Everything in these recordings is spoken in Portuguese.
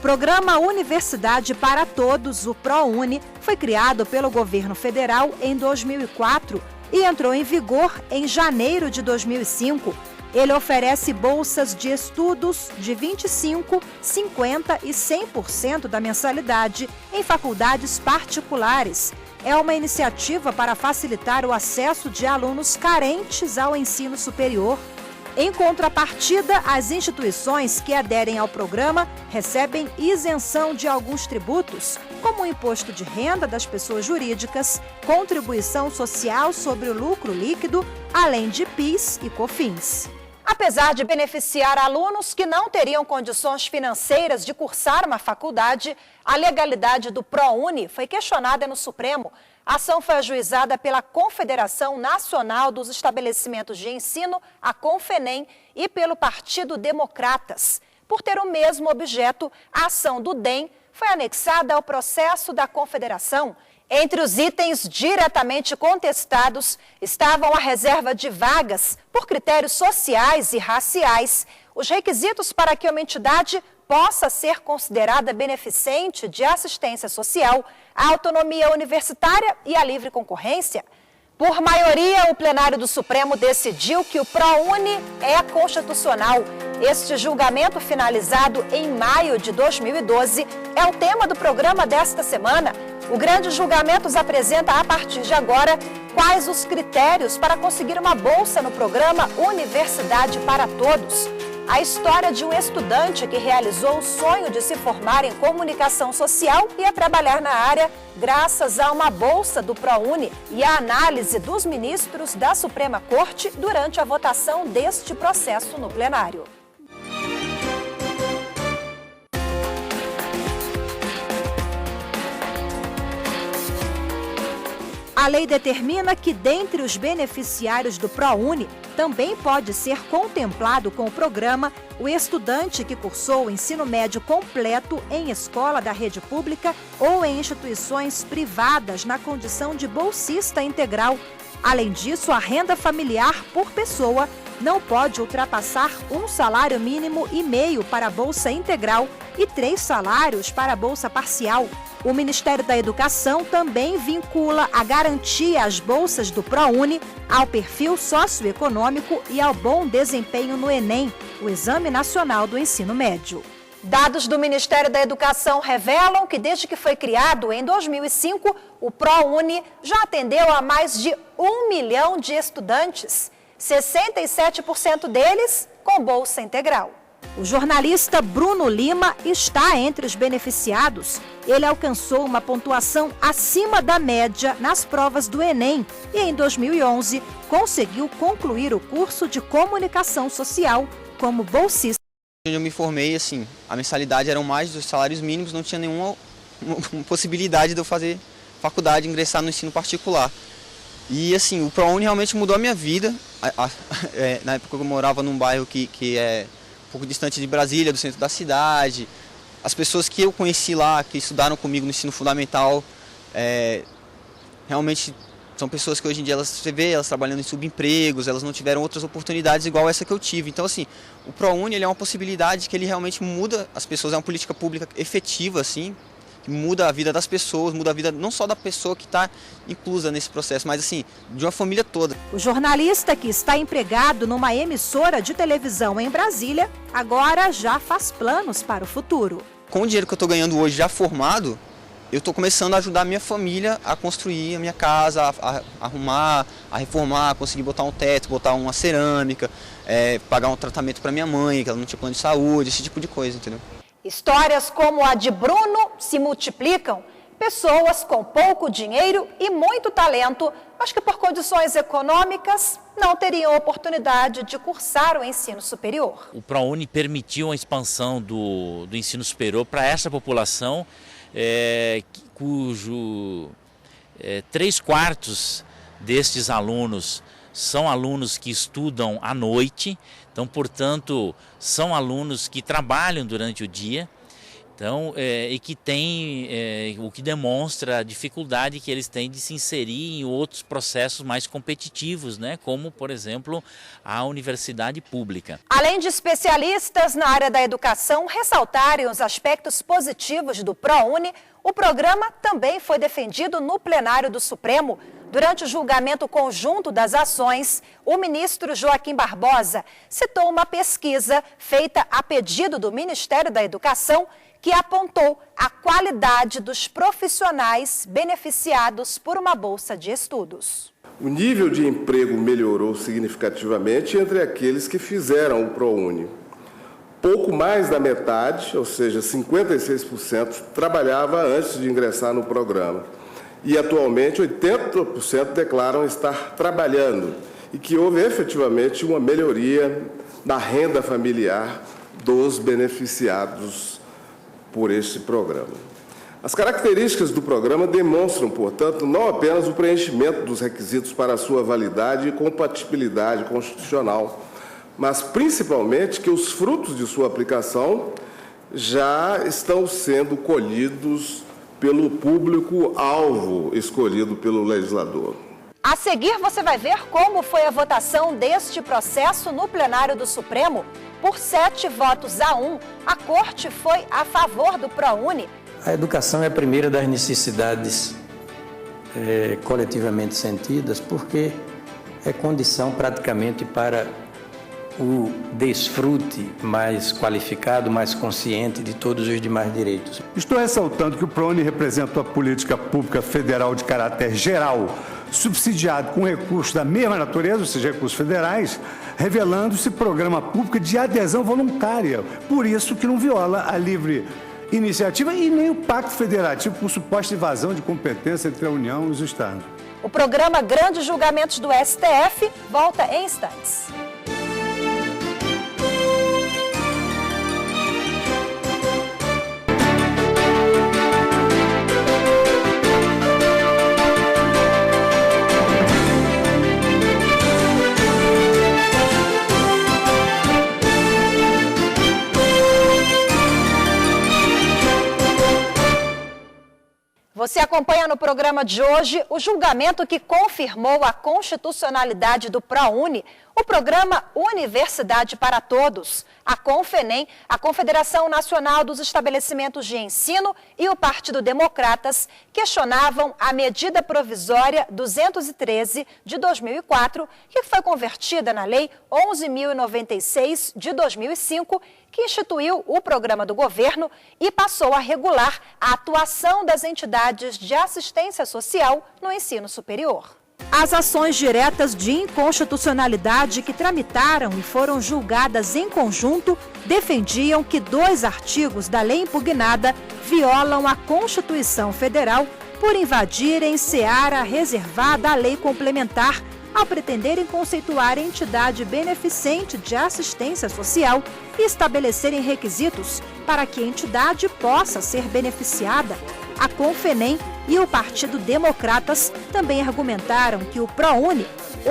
programa Universidade para Todos, o ProUni, foi criado pelo governo federal em 2004 e entrou em vigor em janeiro de 2005. Ele oferece bolsas de estudos de 25%, 50% e 100% da mensalidade em faculdades particulares. É uma iniciativa para facilitar o acesso de alunos carentes ao ensino superior. Em contrapartida, as instituições que aderem ao programa recebem isenção de alguns tributos, como o imposto de renda das pessoas jurídicas, contribuição social sobre o lucro líquido, além de PIS e COFINS. Apesar de beneficiar alunos que não teriam condições financeiras de cursar uma faculdade, a legalidade do ProUni foi questionada no Supremo. A ação foi ajuizada pela Confederação Nacional dos Estabelecimentos de Ensino, a Confenem, e pelo Partido Democratas. Por ter o mesmo objeto, a ação do DEM foi anexada ao processo da Confederação. Entre os itens diretamente contestados estavam a reserva de vagas por critérios sociais e raciais, os requisitos para que uma entidade possa ser considerada beneficente de assistência social, a autonomia universitária e a livre concorrência. Por maioria, o plenário do Supremo decidiu que o ProUni é constitucional. Este julgamento, finalizado em maio de 2012, é o tema do programa desta semana. O grande julgamento apresenta, a partir de agora, quais os critérios para conseguir uma bolsa no programa Universidade para Todos. A história de um estudante que realizou o sonho de se formar em comunicação social e a trabalhar na área graças a uma bolsa do ProUni e a análise dos ministros da Suprema Corte durante a votação deste processo no plenário. A lei determina que, dentre os beneficiários do ProUni, também pode ser contemplado com o programa o estudante que cursou o ensino médio completo em escola da rede pública ou em instituições privadas na condição de bolsista integral. Além disso, a renda familiar por pessoa não pode ultrapassar 1,5 salário mínimo para a bolsa integral e 3 salários para a bolsa parcial. O Ministério da Educação também vincula a garantia às bolsas do ProUni ao perfil socioeconômico e ao bom desempenho no Enem, o Exame Nacional do Ensino Médio. Dados do Ministério da Educação revelam que, desde que foi criado em 2005, o ProUni já atendeu a mais de 1 milhão de estudantes, 67% deles com bolsa integral. O jornalista Bruno Lima está entre os beneficiados. Ele alcançou uma pontuação acima da média nas provas do Enem e, em 2011, conseguiu concluir o curso de comunicação social como bolsista. Eu me formei, a mensalidade eram mais dos salários mínimos, não tinha nenhuma possibilidade de eu fazer faculdade, ingressar no ensino particular. E, o ProUni realmente mudou a minha vida. Na época eu morava num bairro que é um pouco distante de Brasília, do centro da cidade. As pessoas que eu conheci lá, que estudaram comigo no ensino fundamental, realmente são pessoas que hoje em dia você vê elas trabalhando em subempregos, elas não tiveram outras oportunidades igual essa que eu tive. Então, o ProUni ele é uma possibilidade que ele realmente muda as pessoas, é uma política pública efetiva, que muda a vida das pessoas, muda a vida não só da pessoa que está inclusa nesse processo, mas de uma família toda. O jornalista, que está empregado numa emissora de televisão em Brasília, agora já faz planos para o futuro. Com o dinheiro que eu estou ganhando hoje já formado, eu estou começando a ajudar a minha família a construir a minha casa, a arrumar, a reformar, conseguir botar um teto, botar uma cerâmica, pagar um tratamento para minha mãe, que ela não tinha plano de saúde, esse tipo de coisa, entendeu? Histórias como a de Bruno se multiplicam. Pessoas com pouco dinheiro e muito talento, mas que por condições econômicas não teriam oportunidade de cursar o ensino superior. O ProUni permitiu a expansão do ensino superior para essa população, cujo 3/4 destes alunos são alunos que estudam à noite, então, portanto, são alunos que trabalham durante o dia Então, e que tem, o que demonstra a dificuldade que eles têm de se inserir em outros processos mais competitivos, né? Como, por exemplo, a universidade pública. Além de especialistas na área da educação ressaltarem os aspectos positivos do ProUni, o programa também foi defendido no plenário do Supremo. Durante o julgamento conjunto das ações, o ministro Joaquim Barbosa citou uma pesquisa feita a pedido do Ministério da Educação que apontou a qualidade dos profissionais beneficiados por uma bolsa de estudos. O nível de emprego melhorou significativamente entre aqueles que fizeram o ProUni. Pouco mais da metade, ou seja, 56%, trabalhava antes de ingressar no programa. E, atualmente, 80% declaram estar trabalhando e que houve efetivamente uma melhoria na renda familiar dos beneficiados por este programa. As características do programa demonstram, portanto, não apenas o preenchimento dos requisitos para a sua validade e compatibilidade constitucional, mas principalmente que os frutos de sua aplicação já estão sendo colhidos pelo público-alvo escolhido pelo legislador. A seguir, você vai ver como foi a votação deste processo no plenário do Supremo. Por 7 votos a 1, a Corte foi a favor do ProUni. A educação é a primeira das necessidades coletivamente sentidas, porque é condição praticamente para o desfrute mais qualificado, mais consciente de todos os demais direitos. Estou ressaltando que o ProUni representa uma política pública federal de caráter geral, subsidiado com recursos da mesma natureza, ou seja, recursos federais, revelando-se programa público de adesão voluntária. Por isso que não viola a livre iniciativa e nem o Pacto Federativo por suposta invasão de competência entre a União e os Estados. O programa Grandes Julgamentos do STF volta em instantes. Você acompanha no programa de hoje o julgamento que confirmou a constitucionalidade do ProUni, o programa Universidade para Todos. A ConfEnem, a Confederação Nacional dos Estabelecimentos de Ensino e o Partido Democratas questionavam a medida provisória 213 de 2004, que foi convertida na Lei 11.096 de 2005, que instituiu o programa do governo e passou a regular a atuação das entidades de assistência social no ensino superior. As ações diretas de inconstitucionalidade que tramitaram e foram julgadas em conjunto defendiam que 2 artigos da lei impugnada violam a Constituição Federal por invadirem seara reservada à lei complementar ao pretenderem conceituar entidade beneficente de assistência social e estabelecerem requisitos para que a entidade possa ser beneficiada. A ConfEnem e o Partido Democratas também argumentaram que o ProUni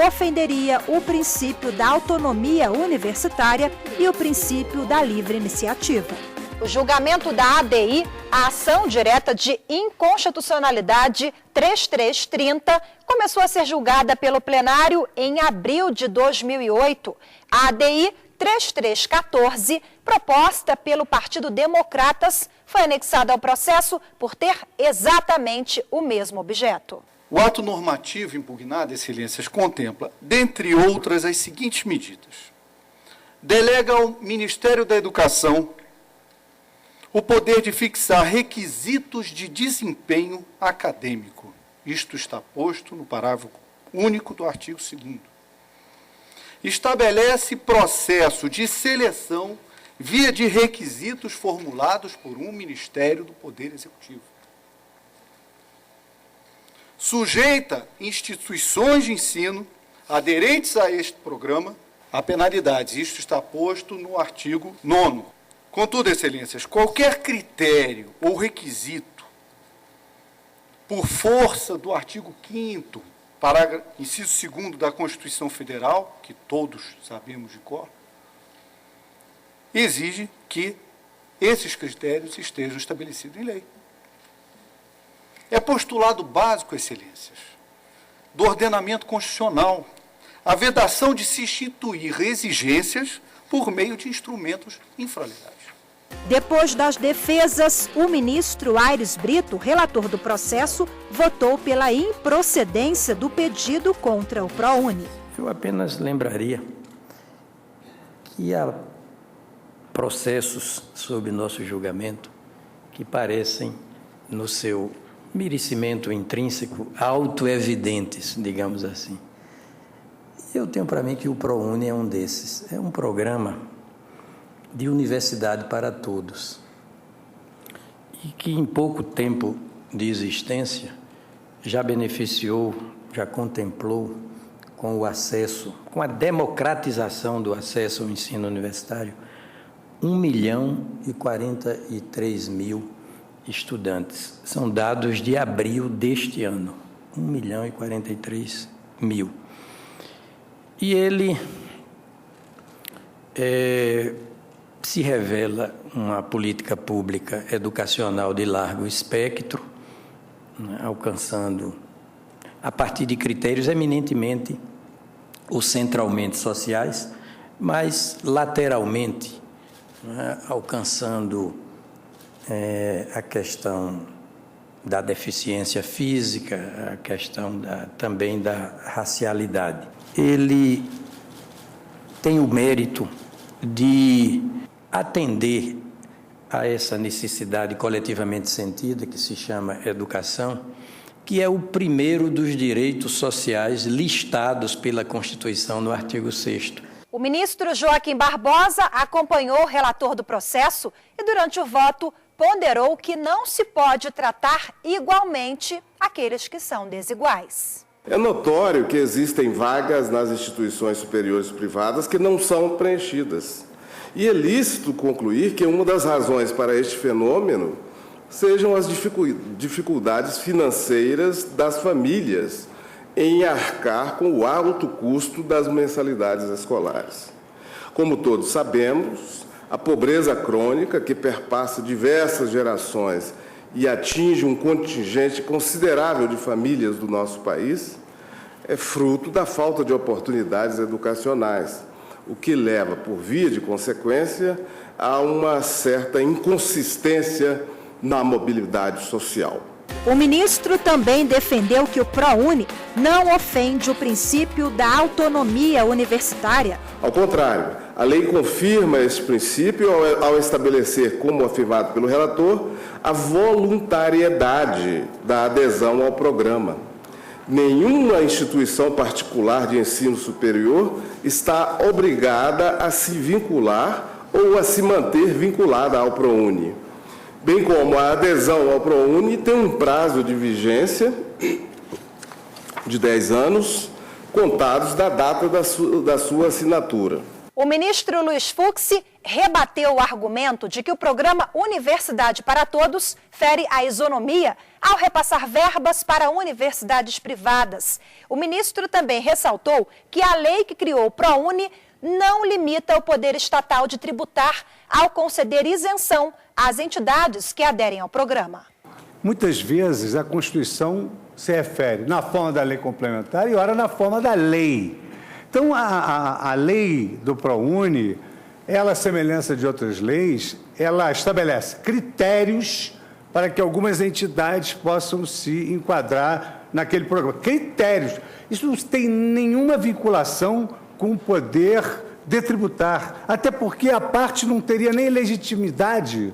ofenderia o princípio da autonomia universitária e o princípio da livre iniciativa. O julgamento da ADI, a ação direta de inconstitucionalidade 3330, começou a ser julgada pelo plenário em abril de 2008. A ADI 3314, proposta pelo Partido Democratas, foi anexada ao processo por ter exatamente o mesmo objeto. O ato normativo impugnado, Excelências, contempla, dentre outras, as seguintes medidas. Delega ao Ministério da Educação o poder de fixar requisitos de desempenho acadêmico. Isto está posto no parágrafo único do artigo 2º. Estabelece processo de seleção via de requisitos formulados por um Ministério do Poder Executivo. Sujeita instituições de ensino aderentes a este programa a penalidades. Isto está posto no artigo 9º. Contudo, Excelências, qualquer critério ou requisito, por força do artigo 5º, inciso 2º da Constituição Federal, que todos sabemos de cor, exige que esses critérios estejam estabelecidos em lei. É postulado básico, excelências, do ordenamento constitucional a vedação de se instituir exigências por meio de instrumentos infralegais. Depois das defesas, o ministro Aires Brito, relator do processo, votou pela improcedência do pedido contra o ProUni. Eu apenas lembraria que há processos sob nosso julgamento que parecem, no seu merecimento intrínseco, autoevidentes, digamos assim. Eu tenho para mim que o ProUni é um desses. É um programa de universidade para todos e que em pouco tempo de existência já beneficiou, já contemplou com o acesso, com a democratização do acesso ao ensino universitário, 1.043.000 estudantes. São dados de abril deste ano, 1.043.000. E ele se revela uma política pública educacional de largo espectro, né, alcançando, a partir de critérios eminentemente ou centralmente sociais, mas lateralmente, né, alcançando a questão da deficiência física, a questão também da racialidade. Ele tem o mérito de atender a essa necessidade coletivamente sentida, que se chama educação, que é o primeiro dos direitos sociais listados pela Constituição no artigo 6º. O ministro Joaquim Barbosa acompanhou o relator do processo e, durante o voto, ponderou que não se pode tratar igualmente aqueles que são desiguais. É notório que existem vagas nas instituições superiores privadas que não são preenchidas. E é lícito concluir que uma das razões para este fenômeno sejam as dificuldades financeiras das famílias em arcar com o alto custo das mensalidades escolares. Como todos sabemos, a pobreza crônica, que perpassa diversas gerações e atinge um contingente considerável de famílias do nosso país, é fruto da falta de oportunidades educacionais, o que leva, por via de consequência, a uma certa inconsistência na mobilidade social. O ministro também defendeu que o ProUni não ofende o princípio da autonomia universitária. Ao contrário, a lei confirma esse princípio ao estabelecer, como afirmado pelo relator, a voluntariedade da adesão ao programa. Nenhuma instituição particular de ensino superior está obrigada a se vincular ou a se manter vinculada ao ProUni. Bem como a adesão ao ProUni tem um prazo de vigência de 10 anos, contados da data da sua assinatura. O ministro Luiz Fux rebateu o argumento de que o programa Universidade para Todos fere a isonomia ao repassar verbas para universidades privadas. O ministro também ressaltou que a lei que criou o ProUni não limita o poder estatal de tributar ao conceder isenção às entidades que aderem ao programa. Muitas vezes a Constituição se refere na forma da lei complementar e ora na forma da lei. Então, a lei do ProUni, ela, à semelhança de outras leis, ela estabelece critérios para que algumas entidades possam se enquadrar naquele programa. Critérios. Isso não tem nenhuma vinculação com o poder de tributar, até porque a parte não teria nem legitimidade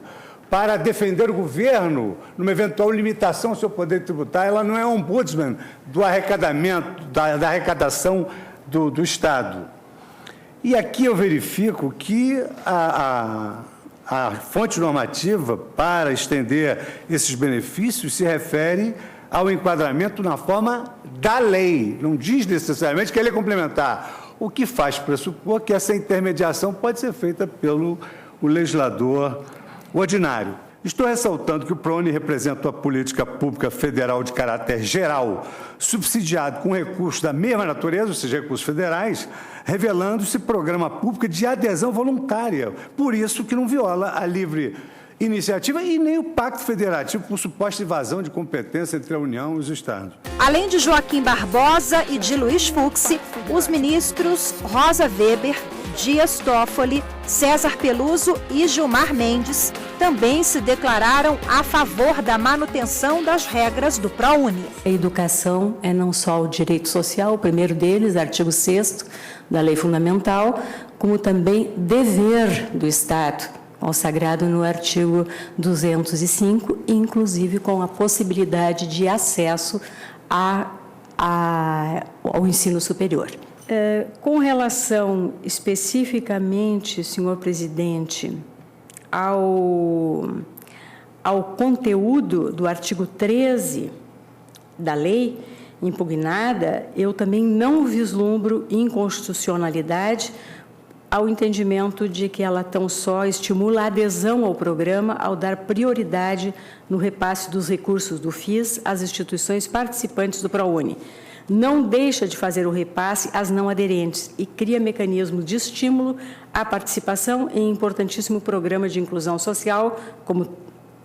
para defender o governo numa eventual limitação ao seu poder tributar. Ela não é ombudsman do arrecadamento, da arrecadação do Estado. E aqui eu verifico que a fonte normativa para estender esses benefícios se refere ao enquadramento na forma da lei. Não diz necessariamente que a lei é complementar, o que faz pressupor que essa intermediação pode ser feita pelo legislador ordinário. Estou ressaltando que o ProUni representa uma política pública federal de caráter geral, subsidiado com recursos da mesma natureza, ou seja, recursos federais, revelando-se programa público de adesão voluntária. Por isso que não viola a livre iniciativa e nem o Pacto Federativo por suposta invasão de competência entre a União e os Estados. Além de Joaquim Barbosa e de Luiz Fux, os ministros Rosa Weber, Dias Toffoli, César Peluso e Gilmar Mendes também se declararam a favor da manutenção das regras do ProUni. A educação é não só o direito social, o primeiro deles, artigo 6º da Lei Fundamental, como também dever do Estado, consagrado no artigo 205, inclusive com a possibilidade de acesso ao ensino superior. Com relação especificamente, senhor presidente, ao conteúdo do artigo 13 da lei impugnada, eu também não vislumbro inconstitucionalidade ao entendimento de que ela tão só estimula a adesão ao programa ao dar prioridade no repasse dos recursos do FIS às instituições participantes do ProUni. Não deixa de fazer o repasse às não aderentes e cria mecanismos de estímulo à participação em importantíssimo programa de inclusão social, como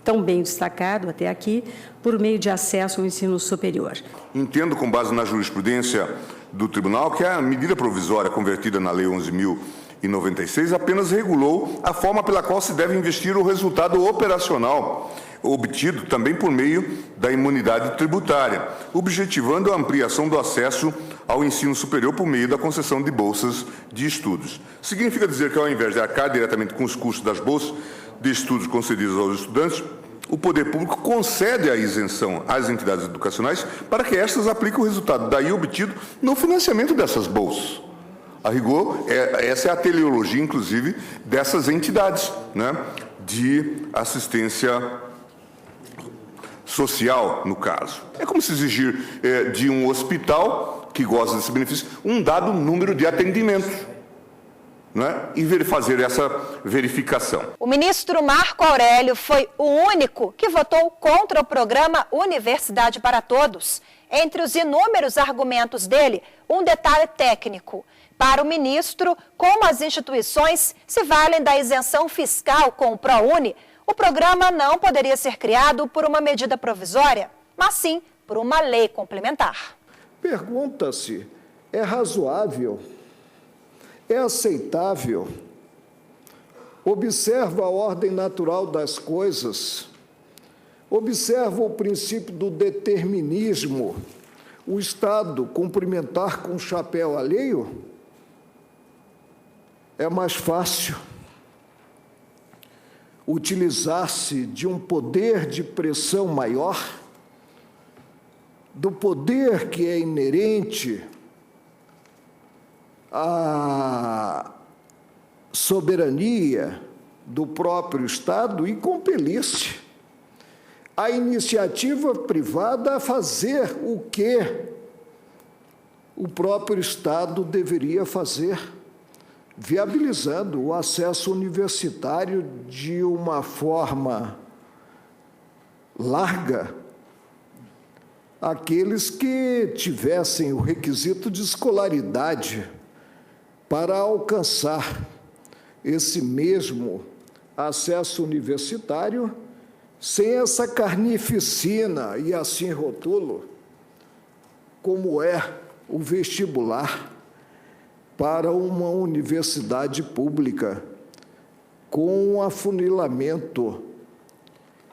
tão bem destacado até aqui, por meio de acesso ao ensino superior. Entendo, com base na jurisprudência do Tribunal, que a medida provisória convertida na Lei 11.096 apenas regulou a forma pela qual se deve investir o resultado operacional obtido também por meio da imunidade tributária, objetivando a ampliação do acesso ao ensino superior por meio da concessão de bolsas de estudos. Significa dizer que, ao invés de arcar diretamente com os custos das bolsas de estudos concedidas aos estudantes, o poder público concede a isenção às entidades educacionais para que estas apliquem o resultado daí obtido no financiamento dessas bolsas. A rigor, essa é a teleologia, inclusive, dessas entidades, né, de assistência social, no caso. É como se exigir de um hospital que goza desse benefício um dado número de atendimentos, né, e fazer essa verificação. O ministro Marco Aurélio foi o único que votou contra o programa Universidade para Todos. Entre os inúmeros argumentos dele, um detalhe técnico. Para o ministro, como as instituições se valem da isenção fiscal com o ProUni, o programa não poderia ser criado por uma medida provisória, mas sim por uma lei complementar. Pergunta-se, é razoável? É aceitável? Observa a ordem natural das coisas? Observa o princípio do determinismo? O Estado cumprimentar com o chapéu alheio? É mais fácil utilizar-se de um poder de pressão maior, do poder que é inerente à soberania do próprio Estado e compelir-se a iniciativa privada a fazer o que o próprio Estado deveria fazer, viabilizando o acesso universitário de uma forma larga àqueles que tivessem o requisito de escolaridade para alcançar esse mesmo acesso universitário sem essa carnificina e assim rotulo, como é o vestibular para uma universidade pública, com um afunilamento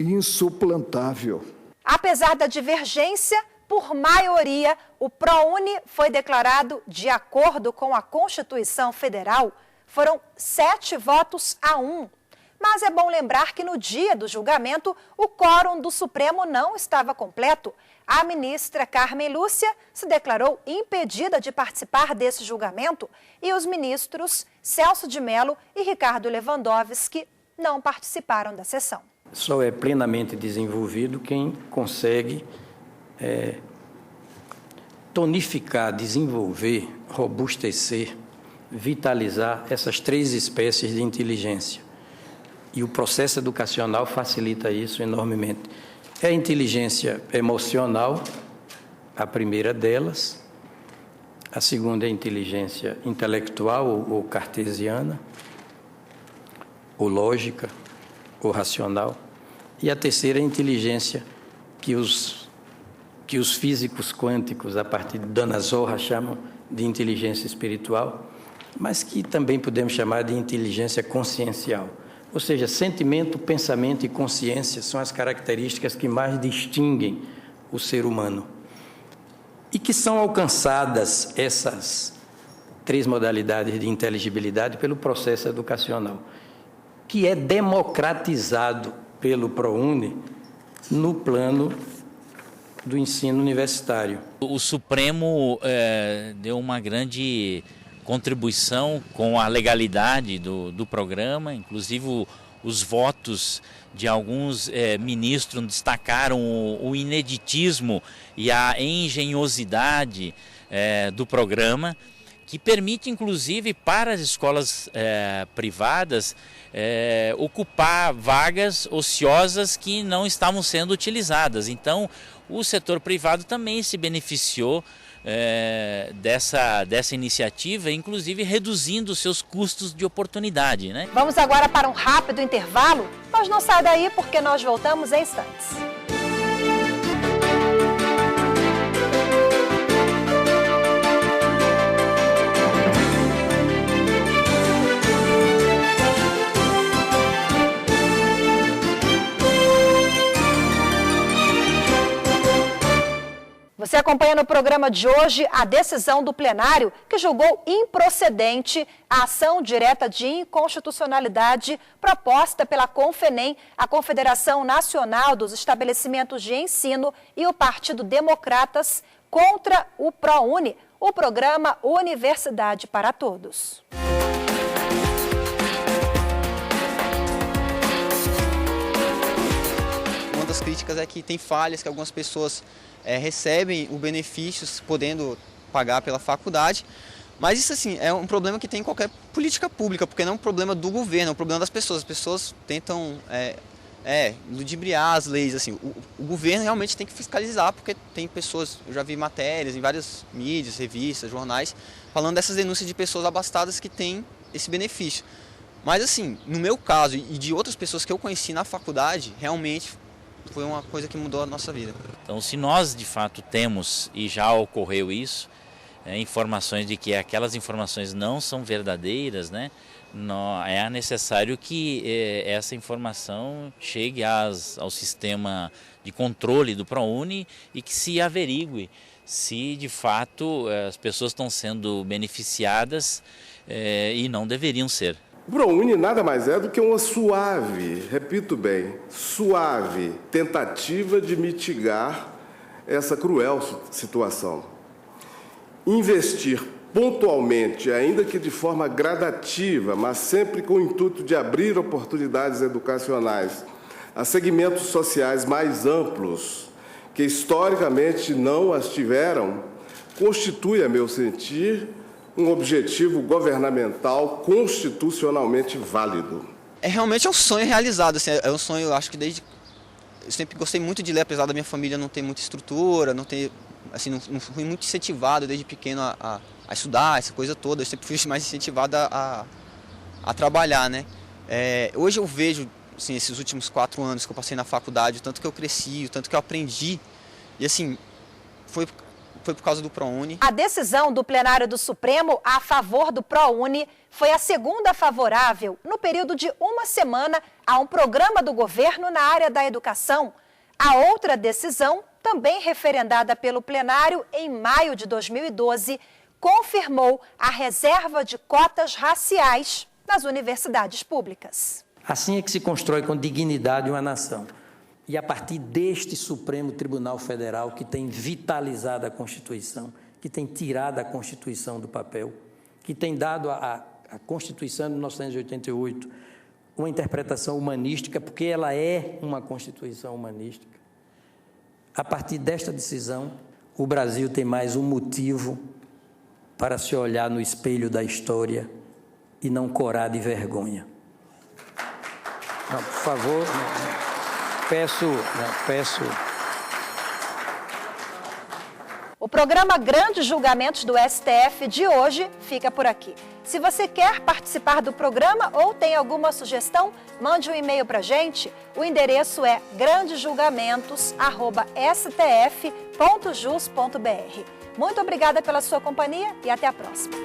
insuplantável. Apesar da divergência, por maioria, o ProUni foi declarado de acordo com a Constituição Federal. Foram 7 votos a 1. Mas é bom lembrar que no dia do julgamento, o quórum do Supremo não estava completo. A ministra Carmen Lúcia se declarou impedida de participar desse julgamento e os ministros Celso de Mello e Ricardo Lewandowski não participaram da sessão. Só é plenamente desenvolvido quem consegue tonificar, desenvolver, robustecer, vitalizar essas 3 espécies de inteligência. E o processo educacional facilita isso enormemente. É a inteligência emocional, a primeira delas. A segunda é a inteligência intelectual ou cartesiana, ou lógica. ou racional. E a terceira é a inteligência que os físicos quânticos, a partir de Dona Zorra, chamam de inteligência espiritual, mas que também podemos chamar de inteligência consciencial. Ou seja, sentimento, pensamento e consciência são as características que mais distinguem o ser humano. E que são alcançadas essas 3 modalidades de inteligibilidade pelo processo educacional, que é democratizado pelo ProUni no plano do ensino universitário. O Supremo deu uma grande contribuição com a legalidade do programa, inclusive os votos de alguns ministros destacaram o ineditismo e a engenhosidade do programa, que permite, inclusive, para as escolas privadas ocupar vagas ociosas que não estavam sendo utilizadas. Então, o setor privado também se beneficiou dessa iniciativa, inclusive reduzindo os seus custos de oportunidade, né? Vamos agora para um rápido intervalo, mas não sai daí porque nós voltamos em instantes. Você acompanha no programa de hoje a decisão do plenário que julgou improcedente a ação direta de inconstitucionalidade proposta pela CONFENEM, a Confederação Nacional dos Estabelecimentos de Ensino e o Partido Democratas contra o ProUni, o programa Universidade para Todos. Uma das críticas é que tem falhas, que algumas pessoas recebem o benefício podendo pagar pela faculdade, mas isso assim é um problema que tem em qualquer política pública, porque não é um problema do governo, é um problema das pessoas. As pessoas tentam ludibriar as leis, assim. O governo realmente tem que fiscalizar, porque tem pessoas, eu já vi matérias em várias mídias, revistas, jornais, falando dessas denúncias de pessoas abastadas que têm esse benefício. Mas assim, no meu caso e de outras pessoas que eu conheci na faculdade, realmente foi uma coisa que mudou a nossa vida. Então, se nós de fato temos, e já ocorreu isso, informações de que aquelas informações não são verdadeiras, né, é necessário que essa informação chegue ao sistema de controle do ProUni e que se averigue se de fato as pessoas estão sendo beneficiadas e não deveriam ser. O ProUni nada mais é do que uma suave, repito bem, suave tentativa de mitigar essa cruel situação. Investir pontualmente, ainda que de forma gradativa, mas sempre com o intuito de abrir oportunidades educacionais a segmentos sociais mais amplos, que historicamente não as tiveram, constitui, a meu sentir, um objetivo governamental constitucionalmente válido. Realmente é um sonho realizado, assim, é um sonho, eu acho que eu sempre gostei muito de ler, apesar da minha família não ter muita estrutura, não fui muito incentivado desde pequeno a estudar, essa coisa toda, eu sempre fui mais incentivado a trabalhar, né? Hoje eu vejo, assim, esses últimos 4 anos que eu passei na faculdade, o tanto que eu cresci, o tanto que eu aprendi, e assim, foi por causa do ProUni. A decisão do plenário do Supremo a favor do ProUni foi a segunda favorável no período de 1 semana a um programa do governo na área da educação. A outra decisão, também referendada pelo plenário em maio de 2012, confirmou a reserva de cotas raciais nas universidades públicas. Assim é que se constrói com dignidade uma nação. E a partir deste Supremo Tribunal Federal, que tem vitalizado a Constituição, que tem tirado a Constituição do papel, que tem dado à Constituição de 1988 uma interpretação humanística, porque ela é uma Constituição humanística. A partir desta decisão, o Brasil tem mais um motivo para se olhar no espelho da história e não corar de vergonha. Não, por favor... Peço. O programa Grandes Julgamentos do STF de hoje fica por aqui. Se você quer participar do programa ou tem alguma sugestão, mande um e-mail para a gente. O endereço é grandejulgamentos@stf.jus.br. Muito obrigada pela sua companhia e até a próxima.